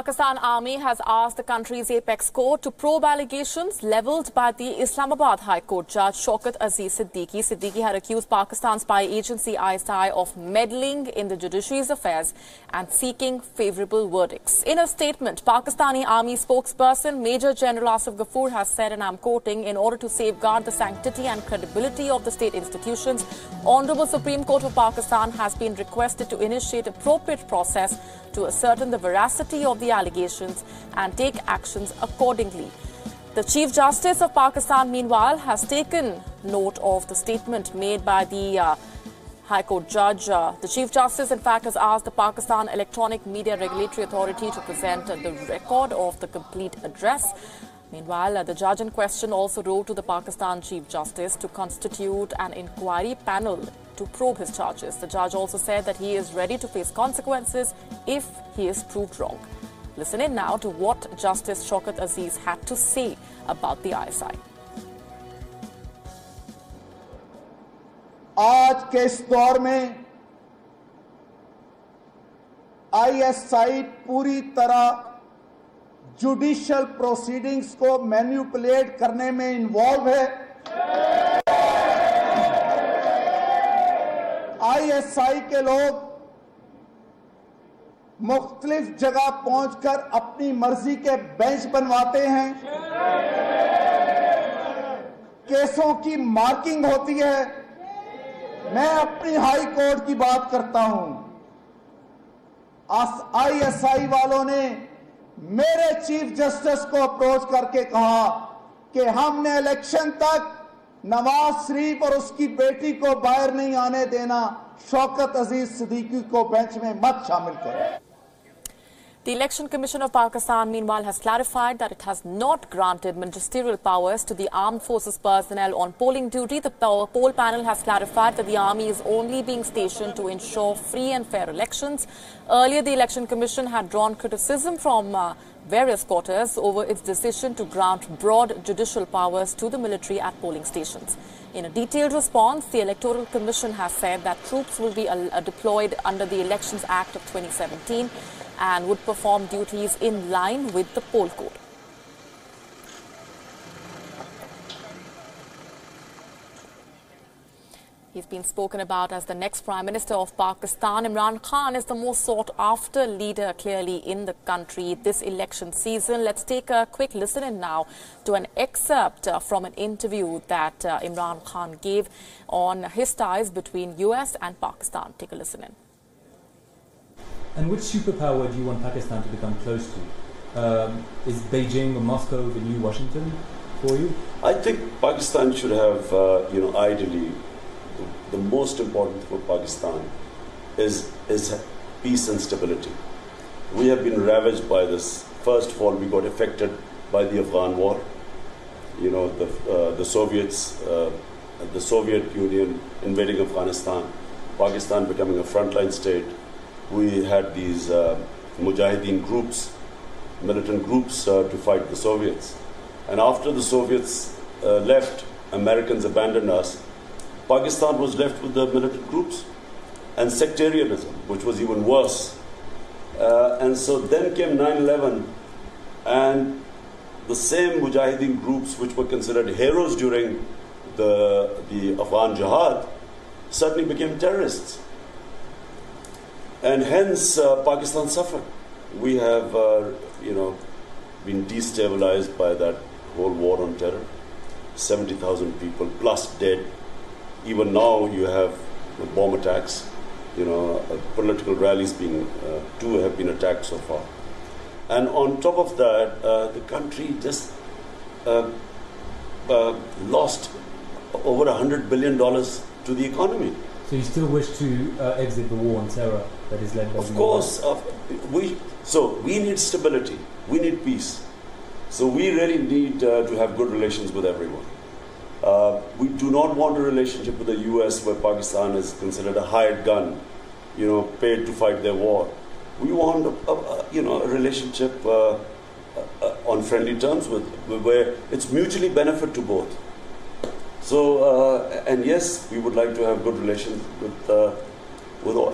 Pakistan Army has asked the country's apex court to probe allegations levelled by the Islamabad High Court Judge Shaukat Aziz Siddiqui. Siddiqui had accused Pakistan spy agency ISI of meddling in the judiciary's affairs and seeking favourable verdicts. In a statement, Pakistani Army spokesperson Major General Asif Ghafoor has said, and I'm quoting, in order to safeguard the sanctity and credibility of the state institutions, Honourable Supreme Court of Pakistan has been requested to initiate appropriate process to ascertain the veracity of the allegations and take actions accordingly. The Chief Justice of Pakistan, meanwhile, has taken note of the statement made by the High Court judge. The Chief Justice, in fact, has asked the Pakistan Electronic Media Regulatory Authority to present the record of the complete address. Meanwhile, the judge in question also wrote to the Pakistan Chief Justice to constitute an inquiry panel to probe his charges. The judge also said that he is ready to face consequences if he is proved wrong. Listen in now to what Justice Shaukat Aziz had to say about the ISI. आज के इस दौर में ISI पूरी तरह judicial proceedings को manipulate करने में इन्वॉल्व है। ISI के लोग मुख्तलिफ जगह पहुंचकर अपनी मर्जी के बेंच बनवाते हैं, केसों की मार्किंग होती है। मैं अपनी हाई कोर्ट की बात करता हूं। ISI वालों ने मेरे चीफ जस्टिस को अप्रोच करके कहा कि हमने इलेक्शन तक नवाज शरीफ और उसकी बेटी को बाहर नहीं आने देना, शौकत अजीज सिद्दीकी को बेंच में मत शामिल करें। The Election Commission of Pakistan, meanwhile, has clarified that it has not granted magisterial powers to the armed forces personnel on polling duty. The poll panel has clarified that the army is only being stationed to ensure free and fair elections. Earlier, the Election Commission had drawn criticism from various quarters over its decision to grant broad judicial powers to the military at polling stations. In a detailed response, the Electoral Commission has said that troops will be deployed under the Elections Act of 2017 and would perform duties in line with the poll code. He's been spoken about as the next Prime Minister of Pakistan. Imran Khan is the most sought-after leader, clearly, in the country this election season. Let's take a quick listen in now to an excerpt from an interview that Imran Khan gave on his ties between US and Pakistan. Take a listen in. And which superpower do you want Pakistan to become close to? Is Beijing or Moscow the new Washington for you? I think Pakistan should have, ideally, the most important for Pakistan is peace and stability. We have been ravaged by this. First of all, we got affected by the Afghan war. You know, the Soviets, the Soviet Union invading Afghanistan, Pakistan becoming a frontline state. We had these Mujahideen groups, militant groups to fight the Soviets. And after the Soviets left, Americans abandoned us, Pakistan was left with the militant groups and sectarianism, which was even worse. And so then came 9/11, and the same Mujahideen groups, which were considered heroes during the Afghan Jihad, suddenly became terrorists. And hence, Pakistan suffered. We have, been destabilized by that whole war on terror. 70,000 people plus dead. Even now, you have bomb attacks. Political rallies two have been attacked so far. And on top of that, the country just lost over $100 billion to the economy. So you still wish to exit the war on terror that is led by Of course. We need stability. We need peace. So we really need to have good relations with everyone. We do not want a relationship with the US where Pakistan is considered a hired gun, paid to fight their war. We want a relationship on friendly terms where it's mutually benefit to both. So, and yes, we would like to have good relations with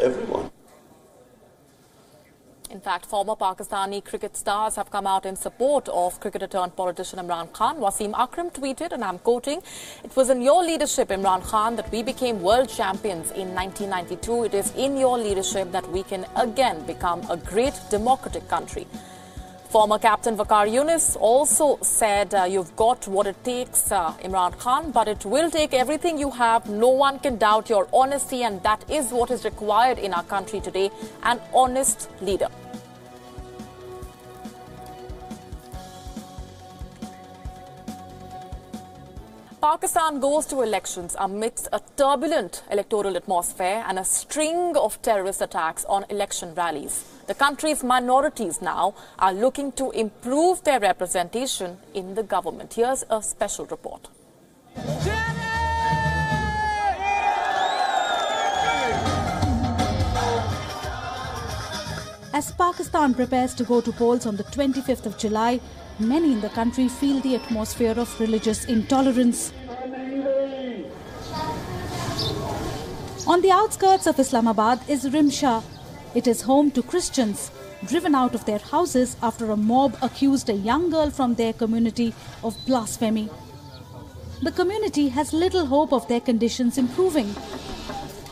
everyone. In fact, former Pakistani cricket stars have come out in support of cricketer-turned-politician Imran Khan. Wasim Akram tweeted, and I'm quoting, "It was in your leadership, Imran Khan, that we became world champions in 1992. It is in your leadership that we can again become a great democratic country." Former captain Waqar Younis also said, "You've got what it takes, Imran Khan, but it will take everything you have. No one can doubt your honesty, and that is what is required in our country today, an honest leader." Pakistan goes to elections amidst a turbulent electoral atmosphere and a string of terrorist attacks on election rallies. The country's minorities now are looking to improve their representation in the government. Here's a special report. As Pakistan prepares to go to polls on the 25th of July, many in the country feel the atmosphere of religious intolerance. On the outskirts of Islamabad is Rimshah. It is home to Christians, driven out of their houses after a mob accused a young girl from their community of blasphemy. The community has little hope of their conditions improving.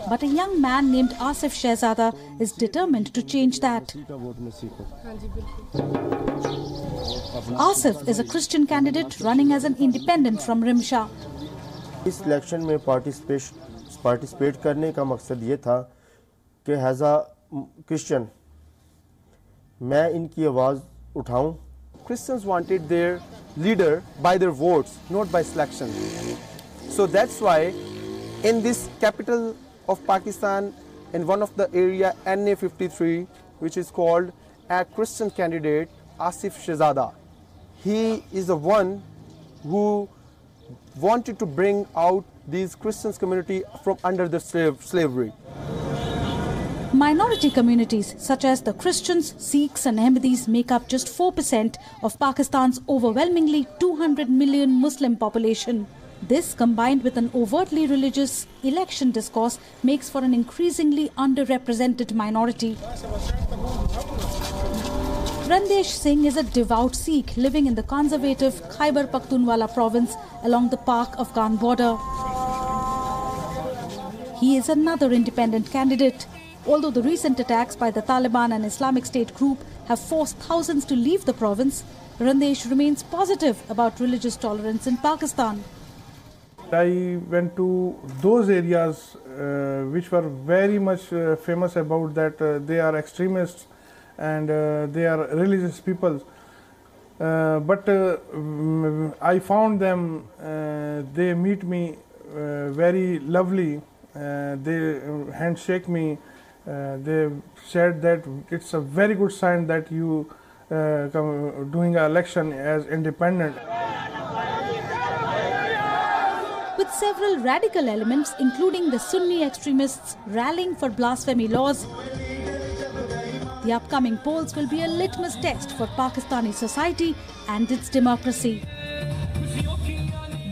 But a young man named Asif Shehzada is determined to change that. Asif is a Christian candidate running as an independent from Rimshah. इस election में participate करने का मकसद ये था कि as a Christian मैं इनकी आवाज़ उठाऊं. Christians wanted their leader by their votes, not by selection. So that's why in this capital of Pakistan, in one of the area NA53, which is called a Christian candidate, Asif Shehzada. He is the one who wanted to bring out these Christian community from under the slavery. Minority communities such as the Christians, Sikhs and Ahmadis make up just 4% of Pakistan's overwhelmingly 200 million Muslim population. This, combined with an overtly religious election discourse, makes for an increasingly underrepresented minority. Randesh Singh is a devout Sikh living in the conservative Khyber Pakhtunwala province along the Pak-Afghan border. He is another independent candidate. Although the recent attacks by the Taliban and Islamic State group have forced thousands to leave the province, Randesh remains positive about religious tolerance in Pakistan. I went to those areas which were very much famous about that they are extremists and they are religious people. But I found them, they meet me very lovely, they handshake me, they said that it's a very good sign that you doing an election as independent. With several radical elements, including the Sunni extremists rallying for blasphemy laws, the upcoming polls will be a litmus test for Pakistani society and its democracy.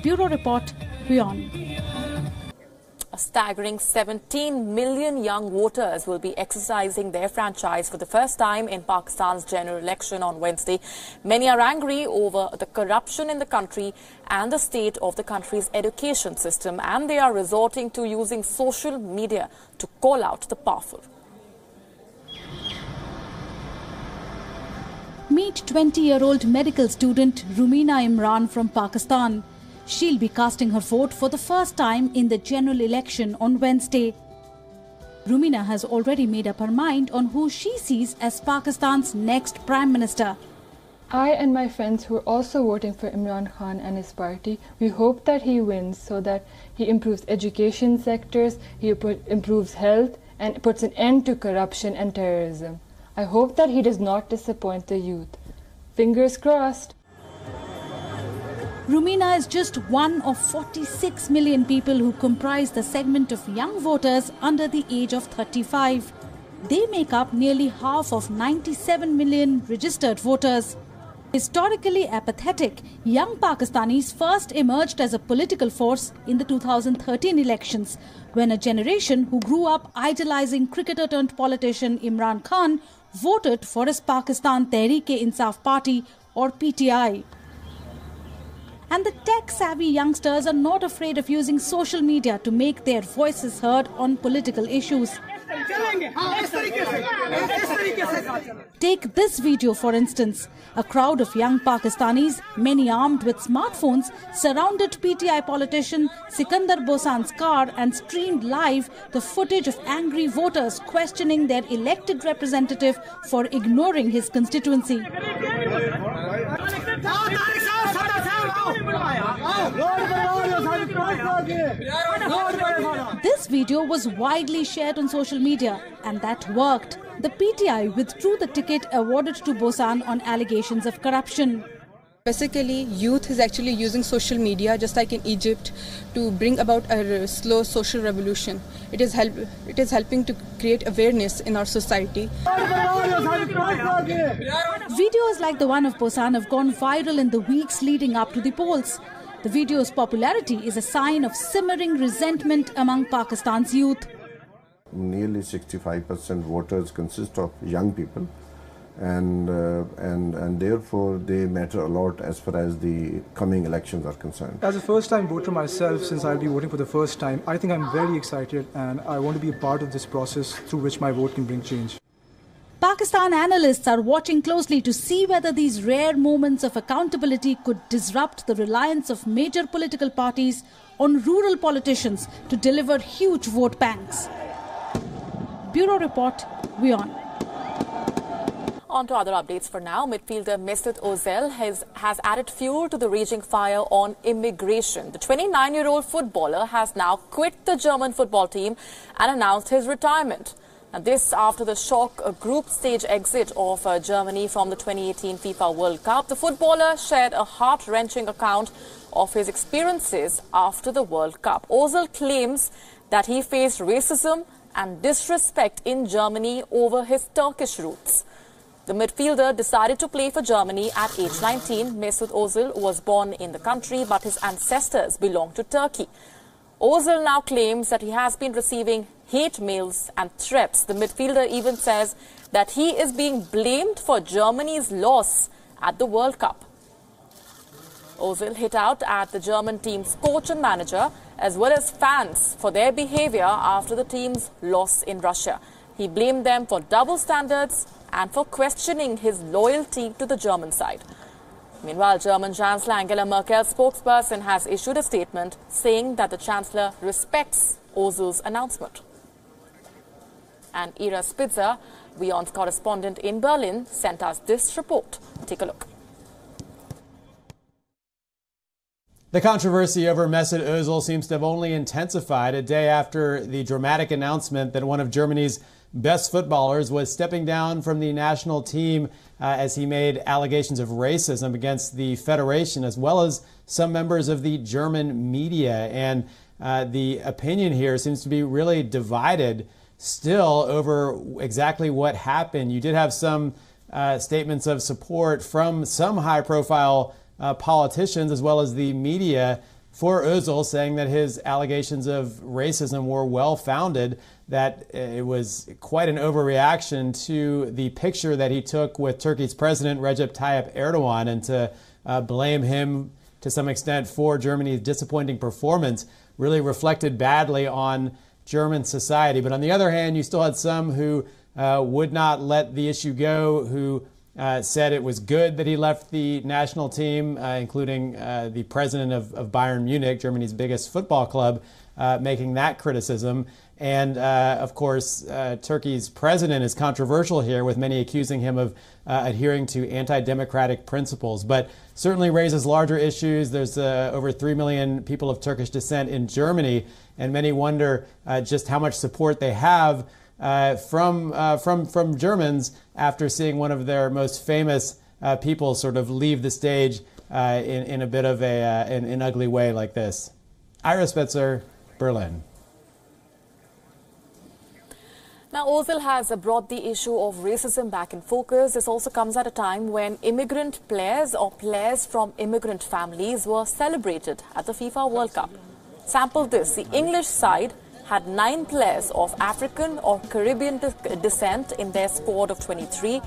Bureau Report, WION. A staggering 17 million young voters will be exercising their franchise for the first time in Pakistan's general election on Wednesday. Many are angry over the corruption in the country and the state of the country's education system, and they are resorting to using social media to call out the powerful. Meet 20-year-old medical student Rumina Imran from Pakistan. She'll be casting her vote for the first time in the general election on Wednesday. Rumina has already made up her mind on who she sees as Pakistan's next Prime Minister. I and my friends who are also voting for Imran Khan and his party, we hope that he wins so that he improves education sectors, he improves health and puts an end to corruption and terrorism. I hope that he does not disappoint the youth. Fingers crossed. Rumina is just one of 46 million people who comprise the segment of young voters under the age of 35. They make up nearly half of 97 million registered voters. Historically apathetic, young Pakistanis first emerged as a political force in the 2013 elections, when a generation who grew up idolizing cricketer-turned-politician Imran Khan voted for his Pakistan Tehreek-e-Insaf Party or PTI. And the tech-savvy youngsters are not afraid of using social media to make their voices heard on political issues. Take this video for instance. A crowd of young Pakistanis, many armed with smartphones, surrounded PTI politician Sikandar Bosan's car and streamed live the footage of angry voters questioning their elected representative for ignoring his constituency. This video was widely shared on social media, and that worked. The PTI withdrew the ticket awarded to Bosan on allegations of corruption. Basically, youth is actually using social media, just like in Egypt, to bring about a slow social revolution. It is helping to create awareness in our society. Videos like the one of Bosan have gone viral in the weeks leading up to the polls. The video's popularity is a sign of simmering resentment among Pakistan's youth. Nearly 65% voters consist of young people, and therefore they matter a lot as far as the coming elections are concerned. As a first-time voter myself, since I'll be voting for the first time, I think I'm very excited and I want to be a part of this process through which my vote can bring change. Pakistan analysts are watching closely to see whether these rare moments of accountability could disrupt the reliance of major political parties on rural politicians to deliver huge vote banks. Bureau Report, WION. On to other updates for now. Midfielder Mesut Ozil has added fuel to the raging fire on immigration. The 29-year-old footballer has now quit the German football team and announced his retirement. And this after the shock group stage exit of Germany from the 2018 FIFA World Cup. The footballer shared a heart-wrenching account of his experiences after the World Cup. Ozil claims that he faced racism and disrespect in Germany over his Turkish roots. The midfielder decided to play for Germany at age 19. Mesut Ozil was born in the country, but his ancestors belong to Turkey. Ozil now claims that he has been receiving hate mails and threats. The midfielder even says that he is being blamed for Germany's loss at the World Cup. Ozil hit out at the German team's coach and manager, as well as fans, for their behavior after the team's loss in Russia. He blamed them for double standards and for questioning his loyalty to the German side. Meanwhile, German Chancellor Angela Merkel's spokesperson has issued a statement saying that the Chancellor respects Ozil's announcement. And Ira Spitzer, WION's correspondent in Berlin, sent us this report. Take a look. The controversy over Mesut Ozil seems to have only intensified a day after the dramatic announcement that one of Germany's best footballers was stepping down from the national team as he made allegations of racism against the federation, as well as some members of the German media. And the opinion here seems to be really divided still over exactly what happened. You did have some statements of support from some high-profile politicians as well as the media for Ozil, saying that his allegations of racism were well-founded, that it was quite an overreaction to the picture that he took with Turkey's President Recep Tayyip Erdogan, and to blame him to some extent for Germany's disappointing performance really reflected badly on German society. But on the other hand, you still had some who would not let the issue go, who said it was good that he left the national team, including the president of Bayern Munich, Germany's biggest football club, making that criticism. And, of course, Turkey's president is controversial here, with many accusing him of adhering to anti-democratic principles, but certainly raises larger issues. There's over 3 million people of Turkish descent in Germany, and many wonder just how much support they have from Germans after seeing one of their most famous people sort of leave the stage in a bit of an ugly way like this. Ira Spitzer, Berlin. Now, Ozil has brought the issue of racism back in focus. This also comes at a time when immigrant players or players from immigrant families were celebrated at the FIFA World Cup. Sample this. The English side had 9 players of African or Caribbean descent in their squad of 23.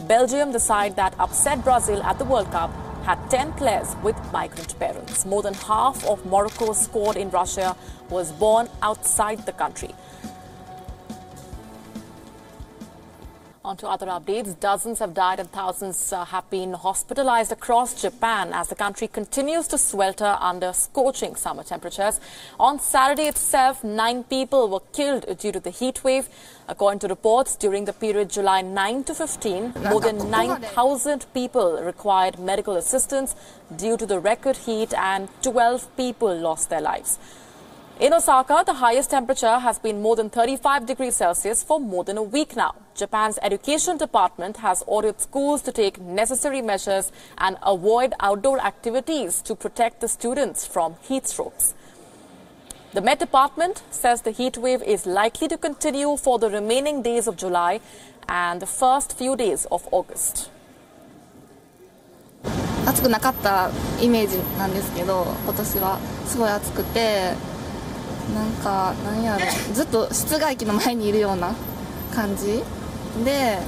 Belgium, the side that upset Brazil at the World Cup, had 10 players with migrant parents. More than half of Morocco's squad in Russia was born outside the country. On to other updates. Dozens have died and thousands have been hospitalized across Japan as the country continues to swelter under scorching summer temperatures. On Saturday itself, 9 people were killed due to the heat wave. According to reports, during the period July 9 to 15, more than 9,000 people required medical assistance due to the record heat and 12 people lost their lives. In Osaka, the highest temperature has been more than 35 degrees Celsius for more than a week now. Japan's education department has ordered schools to take necessary measures and avoid outdoor activities to protect the students from heat strokes. The Met Department says the heat wave is likely to continue for the remaining days of July and the first few days of August. 暑くなかったイメージなんですけど、今年はすごい暑くて、なんやろ、ずっと室外機の前にいるような感じで、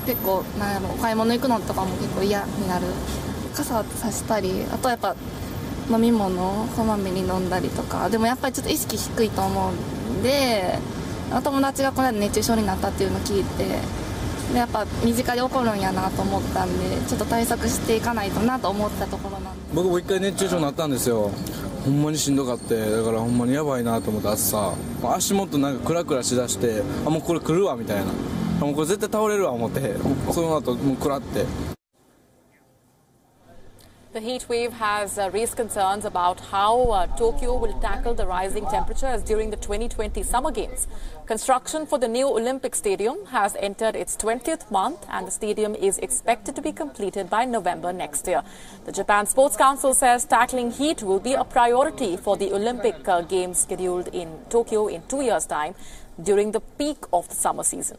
結構なんやろ、お買い物行くのとかも結構嫌になる。傘さしたり、あとやっぱ飲み物こまめに飲んだりとか、でもやっぱりちょっと意識低いと思うんで、友達がこの間熱中症になったっていうのを聞いて、でやっぱ身近で起こるんやなと思ったんで、ちょっと対策していかないとなと思ったところなんで。僕も一回熱中症になったんですよ。ほんまにしんどかって、だからほんまにやばいなと思った暑さ、足元なんかクラクラしだして、もうこれ来るわみたいな、もうこれ絶対倒れるわ思って、その後もうクラって。The heat wave has raised concerns about how Tokyo will tackle the rising temperatures during the 2020 Summer Games. Construction for the new Olympic Stadium has entered its 20th month and the stadium is expected to be completed by November next year. The Japan Sports Council says tackling heat will be a priority for the Olympic Games scheduled in Tokyo in 2 years' time during the peak of the summer season.